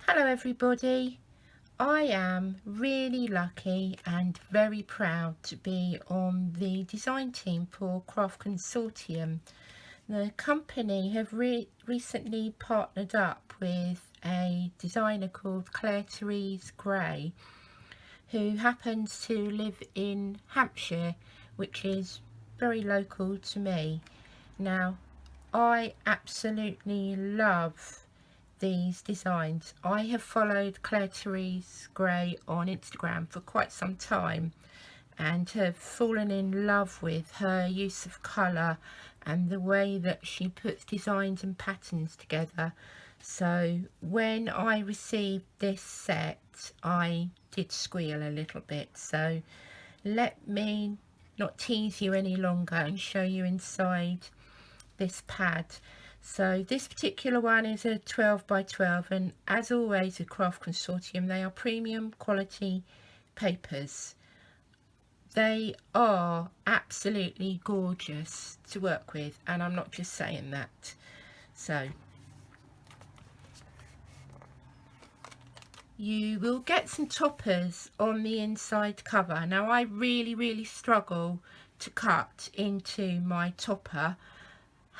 Hello everybody, I am really lucky and very proud to be on the design team for Craft Consortium. The company have recently partnered up with a designer called Clare Therese Gray, who happens to live in Hampshire, which is very local to me. Now, I absolutely love these designs. I have followed Clare Therese Gray on Instagram for quite some time and have fallen in love with her use of colour and the way that she puts designs and patterns together. So when I received this set, I did squeal a little bit. So let me not tease you any longer and show you inside this pad. So this particular one is a 12 by 12, and as always with Craft Consortium, they are premium quality papers. They are absolutely gorgeous to work with, and I'm not just saying that. So you will get some toppers on the inside cover. Now I really struggle to cut into my topper.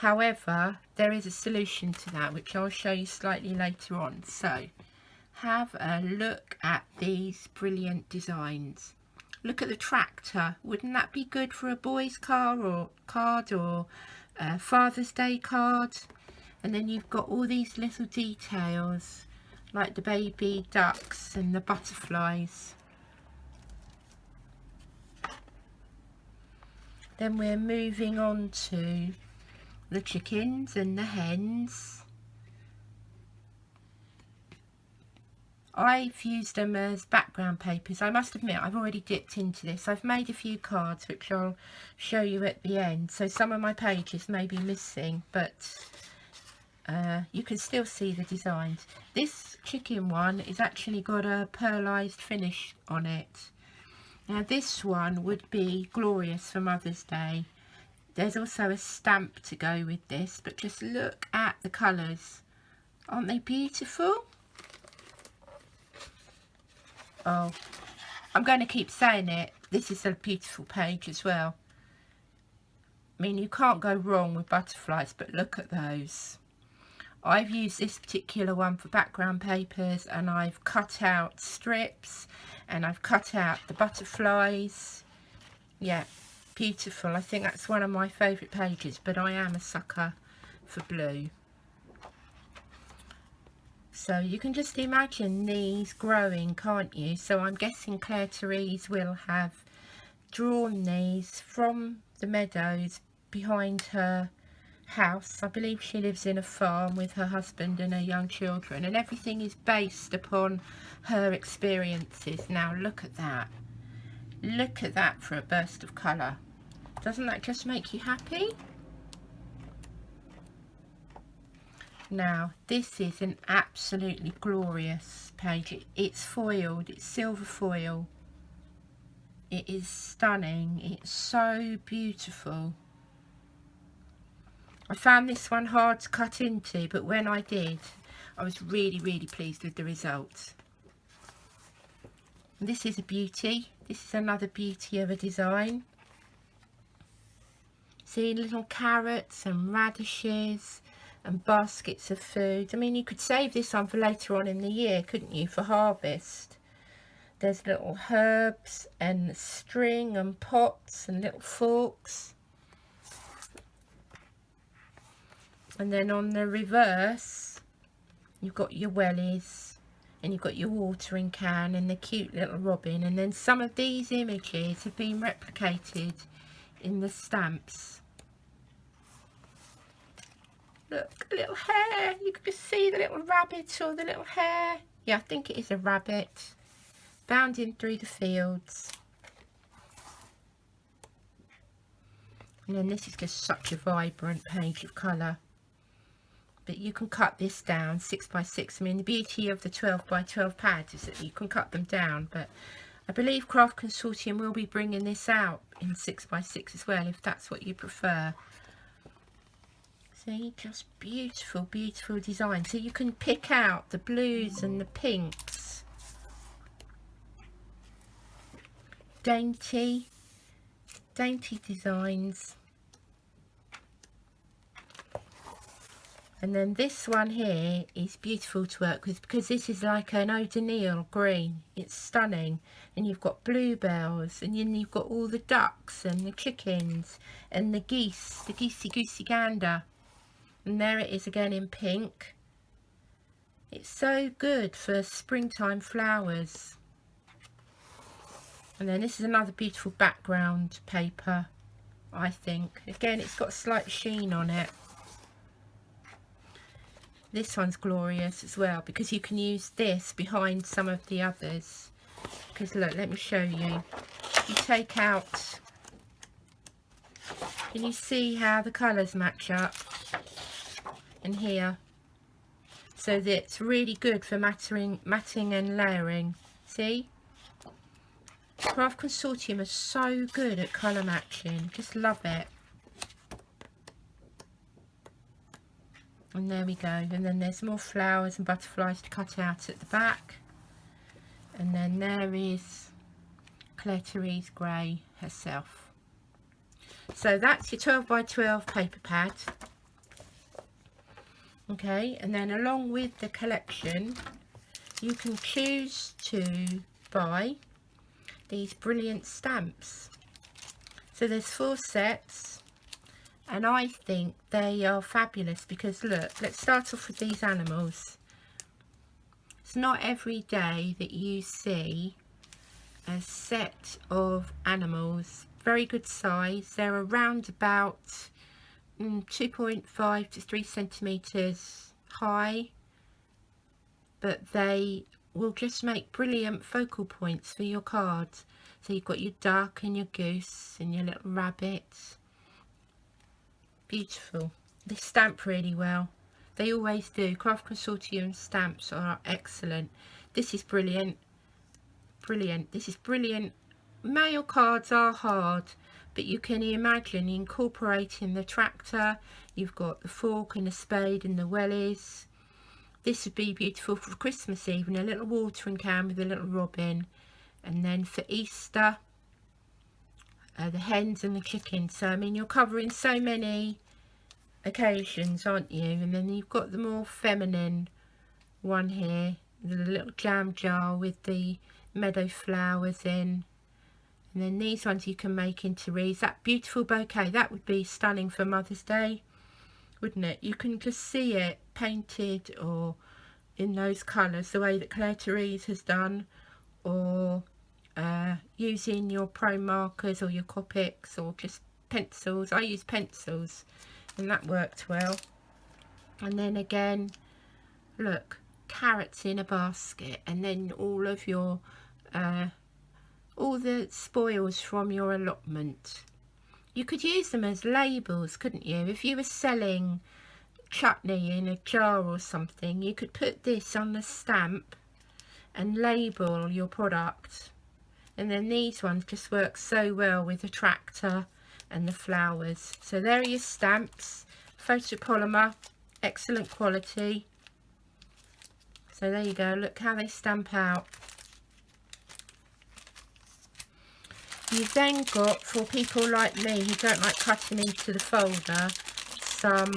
However, there is a solution to that, which I'll show you slightly later on. So have a look at these brilliant designs. Look at the tractor. Wouldn't that be good for a boy's card or a Father's Day card? And then you've got all these little details like the baby ducks and the butterflies. Then we're moving on to the chickens and the hens. I've used them as background papers. I must admit I've already dipped into this. I've made a few cards which I'll show you at the end, so some of my pages may be missing, but you can still see the designs. This chicken one is actually got a pearlized finish on it. Now this one would be glorious for Mother's Day. There's also a stamp to go with this, but just look at the colours. Aren't they beautiful? Oh, I'm going to keep saying it. This is a beautiful page as well. I mean, you can't go wrong with butterflies, but look at those. I've used this particular one for background papers, and I've cut out strips and I've cut out the butterflies. Yeah. Beautiful. I think that's one of my favourite pages, but I am a sucker for blue. So you can just imagine these growing, can't you? So I'm guessing Clare Therese will have drawn these from the meadows behind her house. I believe she lives in a farm with her husband and her young children, and everything is based upon her experiences. Now look at that. Look at that for a burst of colour. Doesn't that just make you happy? Now, this is an absolutely glorious page. It's foiled, it's silver foil. It is stunning, it's so beautiful. I found this one hard to cut into, but when I did, I was really pleased with the results. And this is a beauty. This is another beauty of a design. See, little carrots and radishes and baskets of food. I mean, you could save this one for later on in the year, couldn't you, for harvest? There's little herbs and string and pots and little forks. And then on the reverse, you've got your wellies and you've got your watering can and the cute little robin. And then some of these images have been replicated in the stamps. Look, a little hare. You can just see the little rabbit or the little hare. Yeah, I think it is a rabbit bounding through the fields. And then this is just such a vibrant page of colour. But you can cut this down 6 by 6. I mean, the beauty of the 12 by 12 pads is that you can cut them down, but I believe Craft Consortium will be bringing this out in 6 by 6 as well, if that's what you prefer. See, just beautiful, beautiful design. So you can pick out the blues and the pinks. Dainty designs. And then this one here is beautiful to work with because this is like an O'Donnell green. It's stunning. And you've got bluebells, and then you've got all the ducks and the chickens and the geese, the goosey gander. And there it is again in pink. It's so good for springtime flowers. And then this is another beautiful background paper, I think. Again, it's got a slight sheen on it. This one's glorious as well because you can use this behind some of the others. Because look, let me show you. You take out, can you see how the colours match up? And here. So that's really good for matting and layering. See? Craft Consortium are so good at colour matching. Just love it. And there we go. And then there's more flowers and butterflies to cut out at the back. And then there is Clare Therese Gray herself. So that's your 12 by 12 paper pad. Okay, and then along with the collection, you can choose to buy these brilliant stamps. So there's 4 sets. And I think they are fabulous because look, let's start off with these animals. It's not every day that you see a set of animals, very good size. They're around about 2.5 to 3 centimeters high, but they will just make brilliant focal points for your cards. So you've got your duck and your goose and your little rabbit. Beautiful. They stamp really well. They always do. Craft Consortium stamps are excellent. This is brilliant. Brilliant. This is brilliant. Mail cards are hard, but you can imagine incorporating the tractor. You've got the fork and the spade and the wellies. This would be beautiful for Christmas even. A little watering can with a little robin. And then for Easter, the hens and the chickens. So I mean, you're covering so many occasions, aren't you? And then you've got the more feminine one here, the little jam jar with the meadow flowers in. And then these ones you can make into wreaths. That beautiful bouquet, that would be stunning for Mother's Day, wouldn't it? You can just see it painted or in those colours, the way that Clare Therese has done, or using your pro markers or your Copics or just pencils. I use pencils and that worked well. And then again, look, carrots in a basket, and then all of your all the spoils from your allotment. You could use them as labels, couldn't you? If you were selling chutney in a jar or something, you could put this on the stamp and label your product. And then these ones just work so well with the tractor and the flowers. So there are your stamps, photopolymer, excellent quality. So there you go, look how they stamp out. You've then got, for people like me who don't like cutting into the folder, some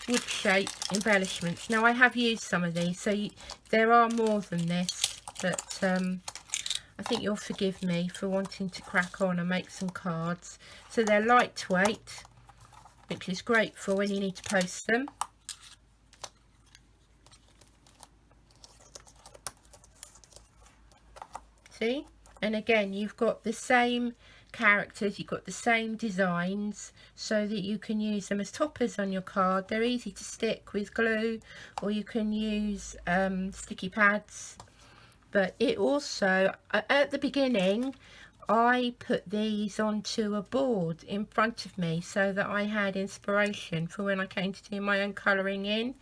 wood shaped embellishments. Now I have used some of these, so there are more than this, but I think you'll forgive me for wanting to crack on and make some cards. So they're lightweight, which is great for when you need to post them. See? And again, you've got the same characters, you've got the same designs, so that you can use them as toppers on your card. They're easy to stick with glue, or you can use sticky pads. But it also, at the beginning, I put these onto a board in front of me so that I had inspiration for when I came to do my own colouring in.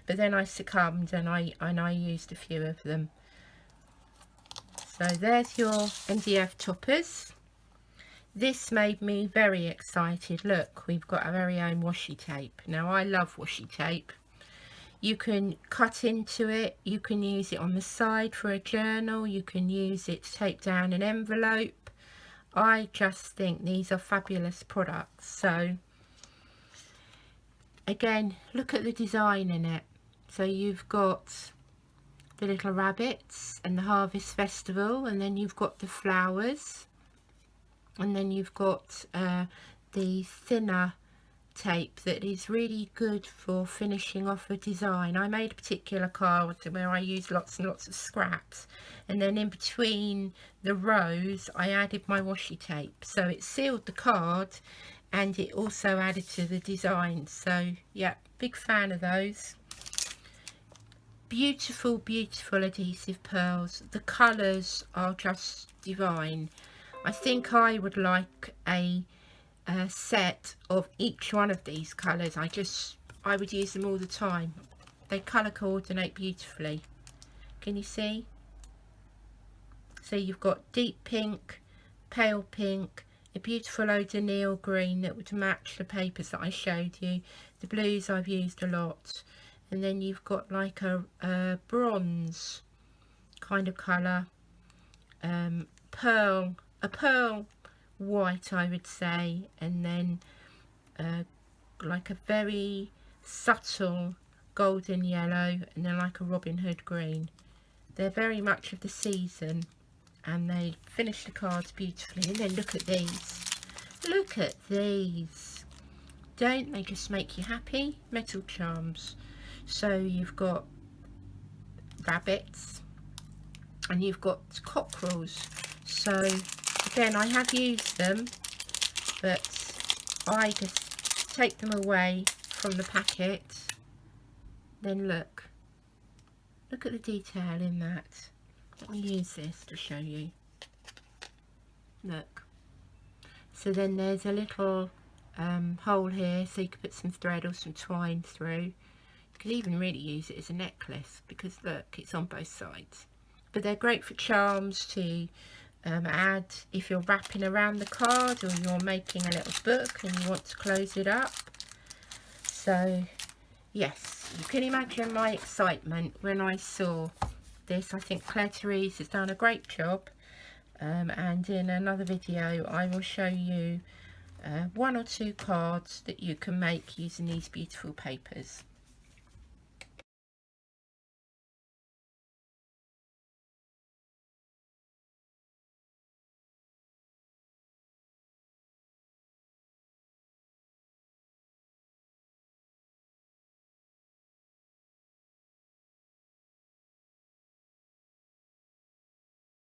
But then I succumbed and I used a few of them. So there's your MDF toppers. this made me very excited. Look, we've got our very own washi tape. Now I love washi tape. You can cut into it, you can use it on the side for a journal, you can use it to tape down an envelope. I just think these are fabulous products. So again, look at the design in it. So you've got the little rabbits and the harvest festival, and then you've got the flowers, and then you've got the thinner tape that is really good for finishing off a design. I made a particular card where I used lots and lots of scraps, and then in between the rows I added my washi tape, so it sealed the card and it also added to the design. So yeah, big fan of those. Beautiful, beautiful adhesive pearls. The colours are just divine. I think I would like a set of each one of these colours. I would use them all the time. They colour coordinate beautifully. Can you see? So you've got deep pink, pale pink, a beautiful o'donnell green that would match the papers that I showed you. The blues I've used a lot, and then you've got like a bronze kind of colour, a pearl white I would say, and then like a very subtle golden yellow, and then like a Robin Hood green. They're very much of the season, and they finish the cards beautifully. And then look at these. Look at these. Don't they just make you happy? Metal charms. So you've got rabbits and you've got cockerels. So again, I have used them, but I just take them away from the packet. Then look at the detail in that. Let me use this to show you. Look. So then there's a little hole here, so you could put some thread or some twine through. You could even really use it as a necklace, because look, it's on both sides. But they're great for charms to add if you're wrapping around the card, or you're making a little book and you want to close it up. So yes, you can imagine my excitement when I saw this. I think Clare Therese has done a great job, and in another video I will show you one or two cards that you can make using these beautiful papers.